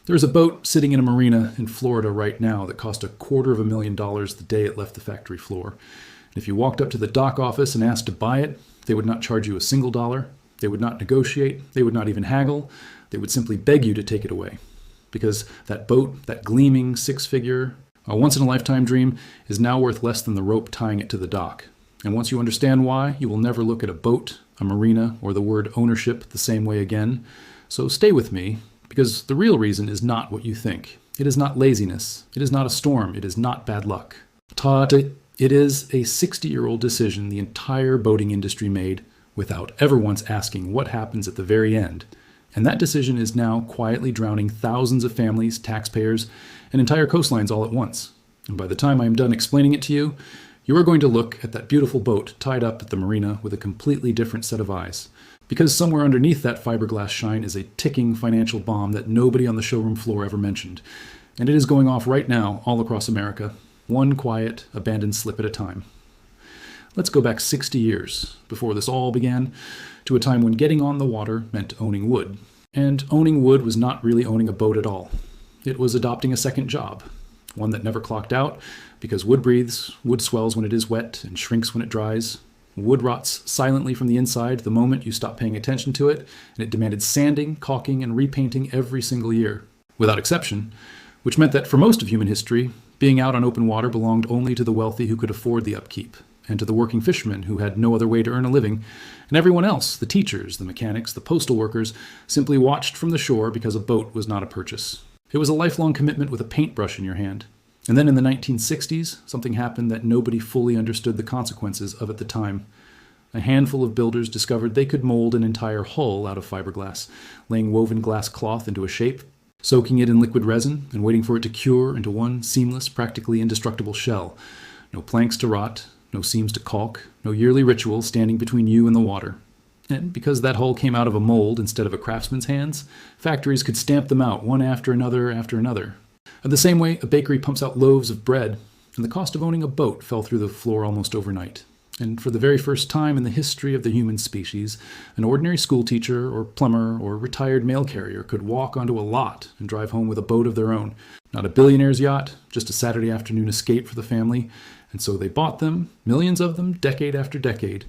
There's a boat sitting in a marina in Florida right now that cost $250,000 the day it left the factory floor. And if you walked up to the dock office and asked to buy it, they would not charge you a single dollar. They would not negotiate. They would not even haggle. They would simply beg you to take it away. Because that boat, that gleaming six-figure, a once-in-a-lifetime dream, is now worth less than the rope tying it to the dock. And once you understand why, you will never look at a boat, a marina, or the word ownership the same way again. So stay with me, because the real reason is not what you think. It is not laziness. It is not a storm. It is not bad luck. Todd, it is a 60-year-old decision the entire boating industry made without ever once asking what happens at the very end. And that decision is now quietly drowning thousands of families, taxpayers, and entire coastlines all at once. And by the time I am done explaining it to you, you are going to look at that beautiful boat tied up at the marina with a completely different set of eyes. Because somewhere underneath that fiberglass shine is a ticking financial bomb that nobody on the showroom floor ever mentioned. And it is going off right now all across America, one quiet, abandoned slip at a time. Let's go back 60 years, before this all began, to a time when getting on the water meant owning wood. And owning wood was not really owning a boat at all. It was adopting a second job, one that never clocked out, because wood breathes, wood swells when it is wet, and shrinks when it dries. Wood rots silently from the inside the moment you stop paying attention to it, and it demanded sanding, caulking, and repainting every single year, without exception, which meant that for most of human history, being out on open water belonged only to the wealthy who could afford the upkeep, and to the working fishermen who had no other way to earn a living, and everyone else, the teachers, the mechanics, the postal workers, simply watched from the shore because a boat was not a purchase. It was a lifelong commitment with a paintbrush in your hand. And then in the 1960s, something happened that nobody fully understood the consequences of at the time. A handful of builders discovered they could mold an entire hull out of fiberglass, laying woven glass cloth into a shape, soaking it in liquid resin, and waiting for it to cure into one seamless, practically indestructible shell. No planks to rot, no seams to caulk, no yearly ritual standing between you and the water. And because that hull came out of a mold instead of a craftsman's hands, factories could stamp them out one after another after another. The same way a bakery pumps out loaves of bread, and the cost of owning a boat fell through the floor almost overnight. And for the very first time in the history of the human species, an ordinary schoolteacher or plumber or retired mail carrier could walk onto a lot and drive home with a boat of their own. Not a billionaire's yacht, just a Saturday afternoon escape for the family. And so they bought them, millions of them, decade after decade,